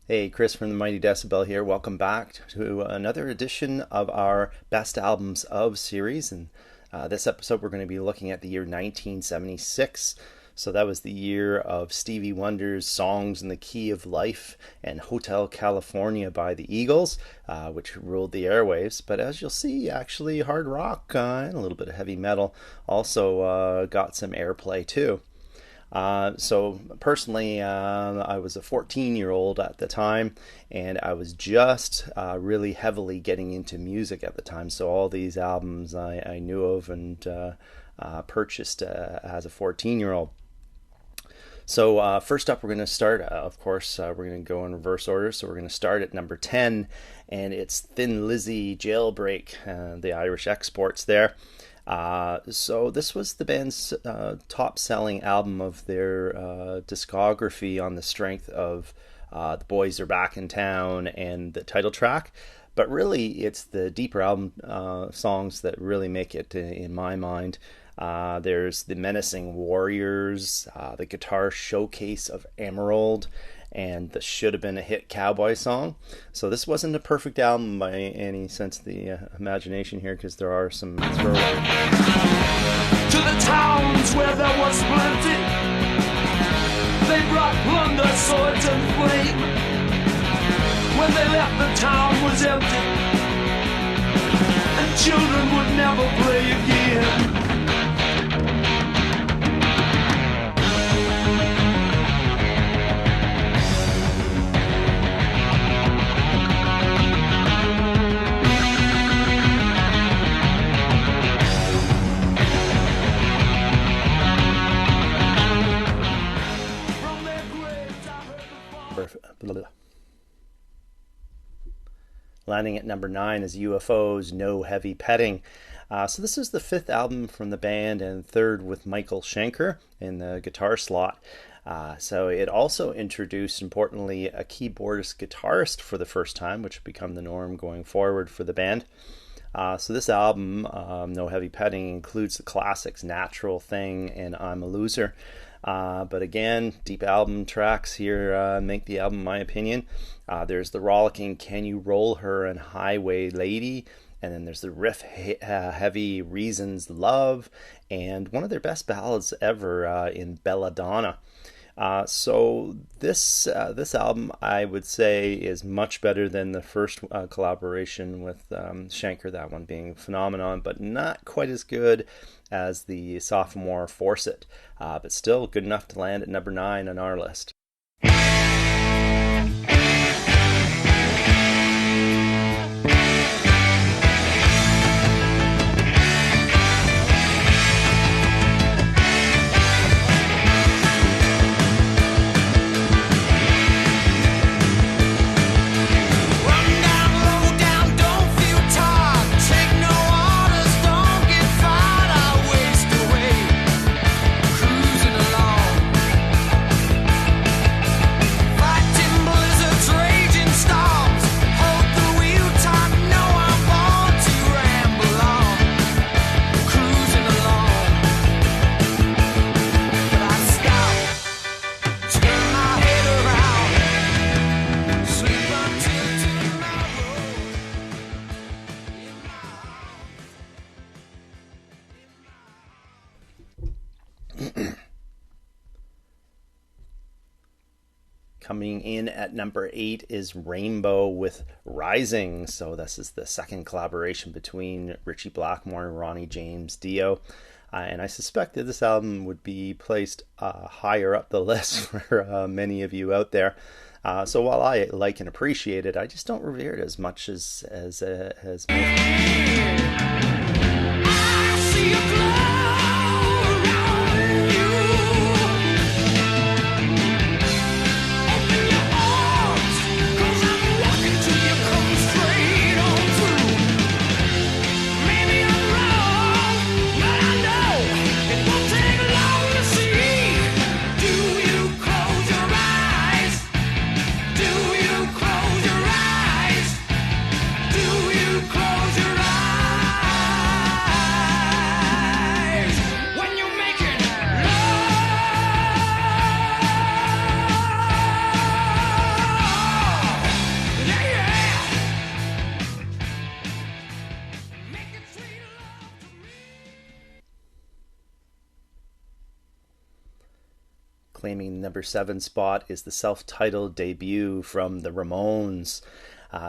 Hey, Chris from the Mighty Decibel here. Welcome back to another edition of our Best Albums of series. And this episode, we're going to be looking at the year 1976. So that was the year of Stevie Wonder's Songs in the Key of Life and Hotel California by the Eagles, which ruled the airwaves. But as you'll see, actually, hard rock and a little bit of heavy metal also got some airplay too. So personally, I was a 14-year-old at the time, and I was just really heavily getting into music at the time. So all these albums I knew of and purchased as a 14-year-old. So first up, we're going to start, of course, we're going to go in reverse order. So we're going to start at number 10, and it's Thin Lizzy Jailbreak, the Irish exports there. So this was the band's top-selling album of their discography on the strength of The Boys Are Back in Town and the title track. But really, it's the deeper album songs that really make it, in my mind. There's The Menacing Warriors, the guitar showcase of Emerald, and the Should Have Been a Hit Cowboy song. So this wasn't a perfect album by any sense of the imagination here, because there are some throwaways. To the towns where there was plenty, they brought plunder, swords and flame. When they left, the town was empty, and children would never play again. Landing at number 9 is UFO's No Heavy Petting. So this is the fifth album from the band and third with Michael Schenker in the guitar slot. So it also introduced, importantly, a keyboardist guitarist for the first time, which would become the norm going forward for the band. So this album, No Heavy Petting, includes the classics Natural Thing and I'm a Loser. But again, deep album tracks here make the album, in my opinion. There's the rollicking Can You Roll Her and Highway Lady, and then there's the riff heavy Reasons Love, and one of their best ballads ever in Belladonna. So this album, I would say, is much better than the first collaboration with Schenker, that one being Phenomenon, but not quite as good as the sophomore Force It, but still good enough to land at number 9 on our list. Coming in at number 8 is Rainbow with Rising. So this is the second collaboration between Ritchie Blackmore and Ronnie James Dio. And I suspect that this album would be placed higher up the list for many of you out there. So while I like and appreciate it, I just don't revere it as much as Close your eyes. claiming number 7 spot is the self-titled debut from the Ramones.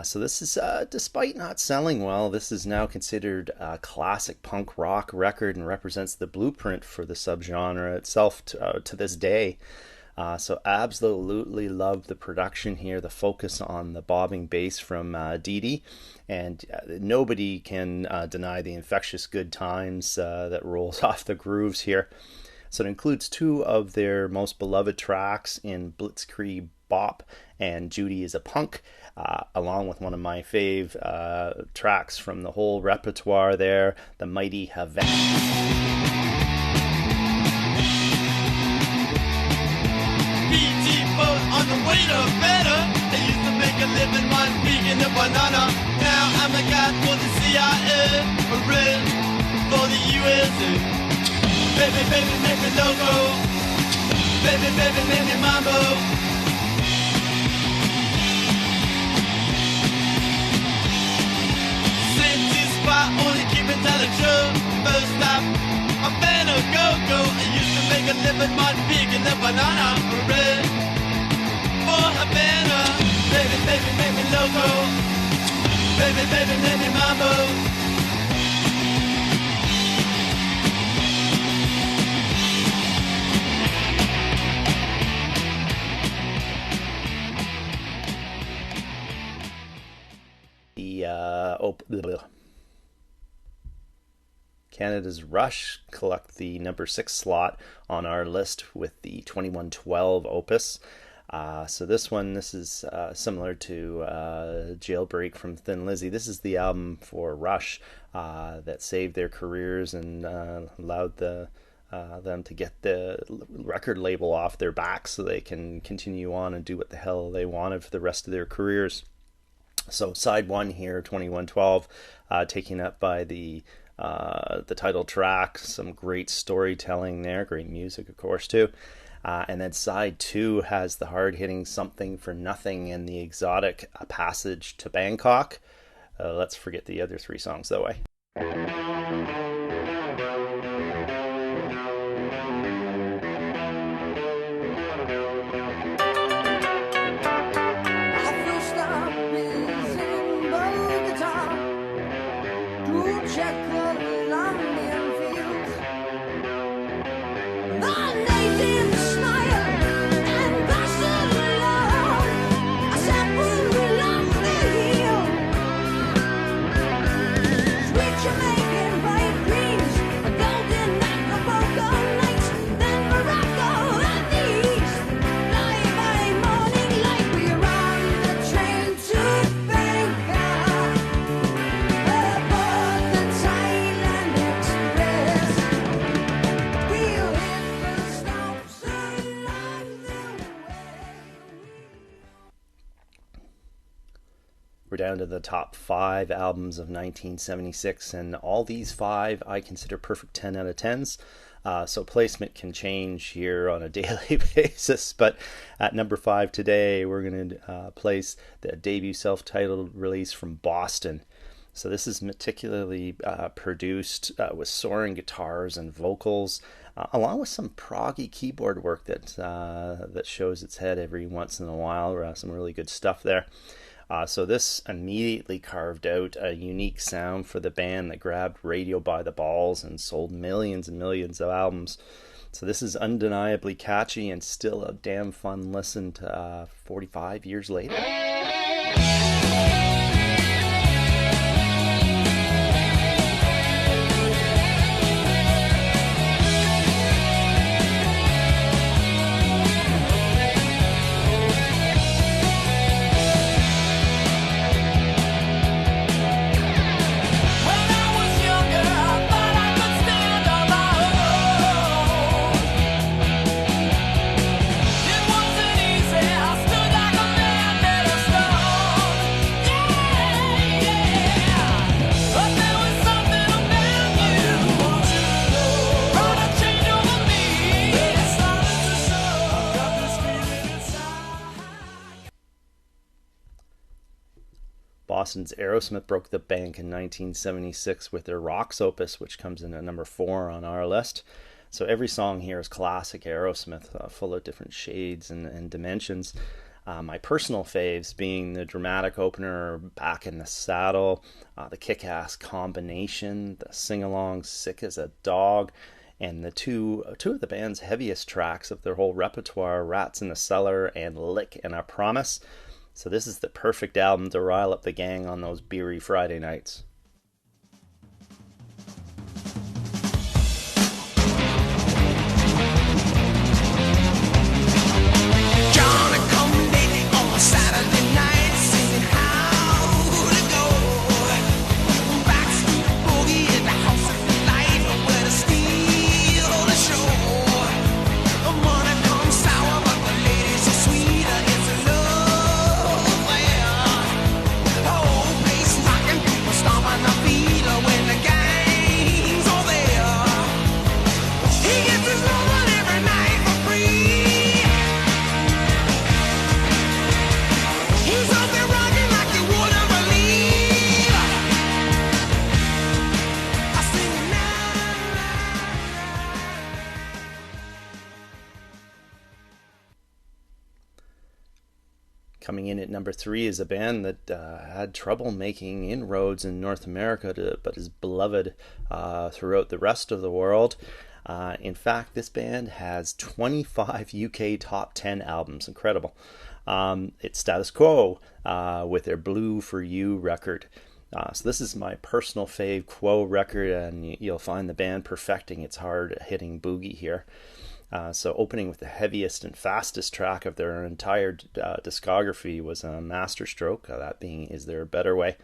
So this is, despite not selling well, this is now considered a classic punk rock record and represents the blueprint for the subgenre itself to this day. So absolutely love the production here, the focus on the bobbing bass from Dee Dee, and nobody can deny the infectious good times that rolls off the grooves here. So it includes 2 of their most beloved tracks in Blitzkrieg Bop and Judy is a Punk, along with one of my fave tracks from the whole repertoire there, The Mighty Havana. On the way to better, they used to make a living one peeking the banana. Now I'm the guy for the CIA, a red for the USA. Baby, baby, make me loco. Baby, baby, make me mambo. Safety spot, only keep it tell the truth. First stop, I'm better go-go. I used to make a living one peeking the banana, a red. Havana, baby, baby, make me loco. Baby, baby, make me mambo. Canada's Rush collect the number 6 slot on our list with the 2112 opus. So this is similar to Jailbreak from Thin Lizzy. This is the album for Rush that saved their careers and allowed them to get the record label off their backs so they can continue on and do what the hell they wanted for the rest of their careers. So side 1 here, 2112, taken up by the title track, some great storytelling there, great music of course too. And then side 2 has the hard-hitting Something for Nothing and the exotic Passage to Bangkok. Let's forget the other 3 songs that way. We're down to the top 5 albums of 1976, and all these 5 I consider perfect 10 out of 10s. So placement can change here on a daily basis, but at number 5 today, we're going to place the debut self-titled release from Boston. So this is meticulously produced with soaring guitars and vocals, along with some proggy keyboard work that shows its head every once in a while. Some really good stuff there. So this immediately carved out a unique sound for the band that grabbed radio by the balls and sold millions and millions of albums. So this is undeniably catchy and still a damn fun listen to 45 years later. Boston's Aerosmith broke the bank in 1976 with their Rocks opus, which comes in at number 4 on our list. So every song here is classic Aerosmith, full of different shades and dimensions. My personal faves being the dramatic opener, Back in the Saddle, the kick-ass combination, the sing-along Sick as a Dog, and the two of the band's heaviest tracks of their whole repertoire, Rats in the Cellar and Lick and I Promise. So this is the perfect album to rile up the gang on those beery Friday nights. Coming in at number 3 is a band that had trouble making inroads in North America, but is beloved throughout the rest of the world. In fact, this band has 25 UK top 10 albums. Incredible. It's Status Quo with their Blue For You record. So this is my personal fave Quo record, and you'll find the band perfecting its hard-hitting boogie here. So opening with the heaviest and fastest track of their entire discography was a masterstroke, that being Is There a Better Way?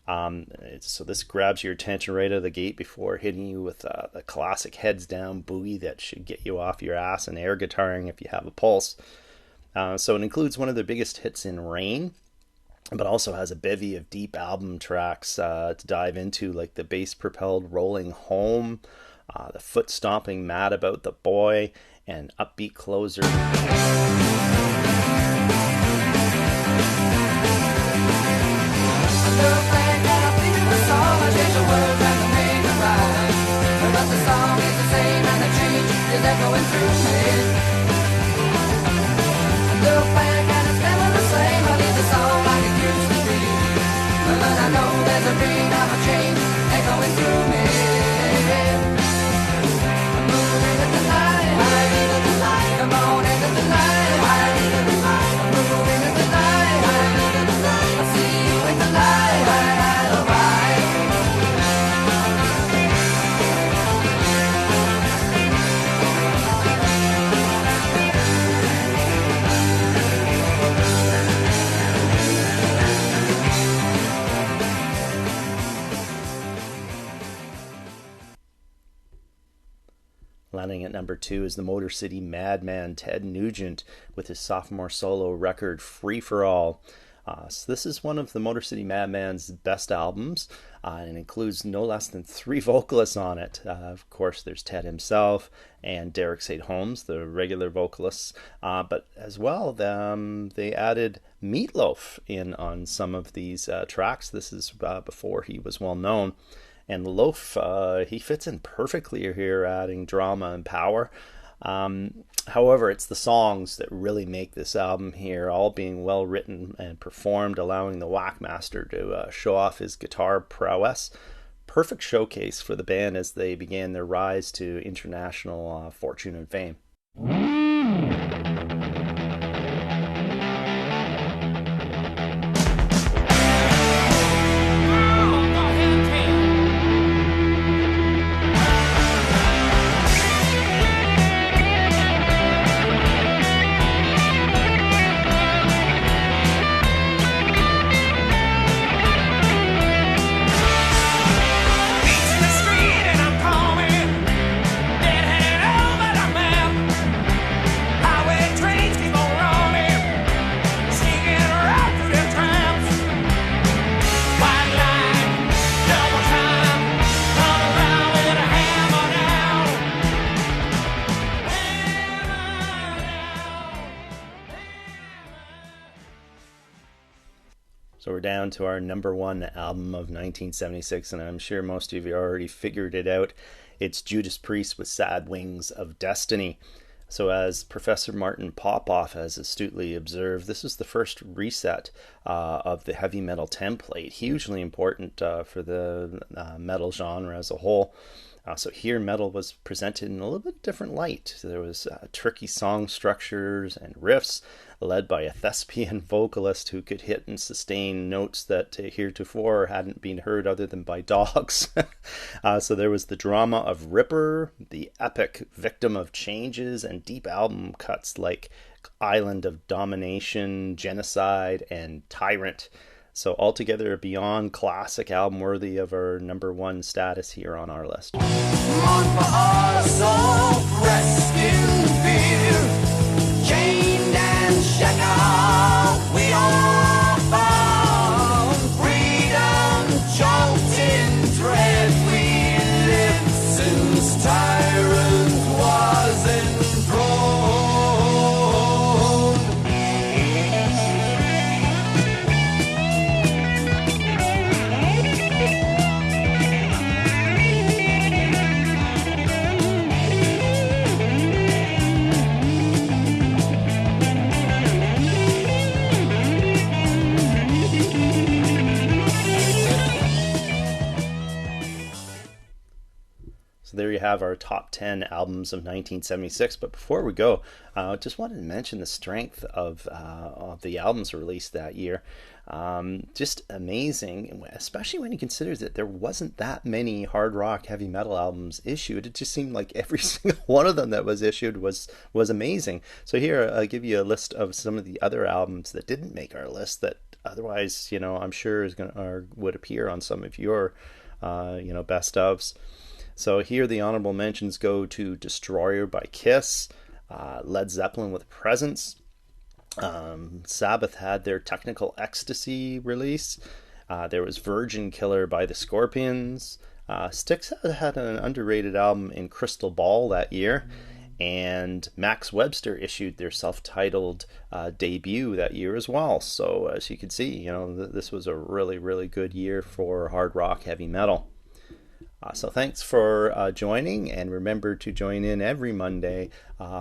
So this grabs your attention right out of the gate before hitting you with the classic heads down boogie that should get you off your ass and air guitaring if you have a pulse. So it includes one of their biggest hits in Rain, but also has a bevy of deep album tracks to dive into, like the bass-propelled Rolling Home, the foot-stomping Mad About the Boy, and upbeat closer. Landing at number 2 is the Motor City Madman Ted Nugent with his sophomore solo record Free For All. So this is one of the Motor City Madman's best albums, and it includes no less than 3 vocalists on it. Of course, there's Ted himself and Derek St. Holmes, the regular vocalists, but as well, they added Meatloaf in on some of these tracks. This is before he was well known. And Loaf, he fits in perfectly here, adding drama and power. However, it's the songs that really make this album here, all being well written and performed, allowing the Whackmaster to show off his guitar prowess. Perfect showcase for the band as they began their rise to international fortune and fame. So we're down to our number 1 album of 1976, and I'm sure most of you already figured it out. It's Judas Priest with Sad Wings of Destiny. So as Professor Martin Popoff has astutely observed, this is the first reset of the heavy metal template, hugely important for the metal genre as a whole. So here metal was presented in a little bit different light. So there was tricky song structures and riffs led by a thespian vocalist who could hit and sustain notes that heretofore hadn't been heard other than by dogs. So there was the drama of Ripper, the epic Victim of Changes, and deep album cuts like Island of Domination, Genocide, and Tyrant. So altogether a beyond classic album worthy of our number one status here on our list. Mourn for us, oppressed in fear, chained and shackled, we all found freedom, choked in dread, we lived since tyrant was enthroned. There you have our top 10 albums of 1976. But before we go, I just wanted to mention the strength of the albums released that year. Just amazing, especially when you consider that there wasn't that many hard rock heavy metal albums issued. It just seemed like every single one of them that was issued was amazing. So here I'll give you a list of some of the other albums that didn't make our list that otherwise, I'm sure would appear on some of your best ofs. So here the honorable mentions go to Destroyer by Kiss, Led Zeppelin with Presence, Sabbath had their Technical Ecstasy release, there was Virgin Killer by the Scorpions, Styx had an underrated album in Crystal Ball that year, and Max Webster issued their self-titled debut that year as well. So as you can see, this was a really, really good year for hard rock heavy metal. So thanks for joining, and remember to join in every Monday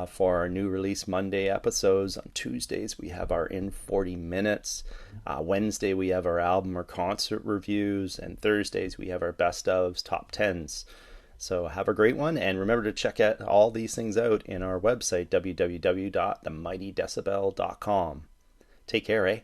for our new release Monday episodes. On Tuesdays we have our In 40 Minutes, Wednesday we have our album or concert reviews, and Thursdays we have our best ofs top 10s. So have a great one, and remember to check out all these things out in our website www.themightydecibel.com. Take care, eh?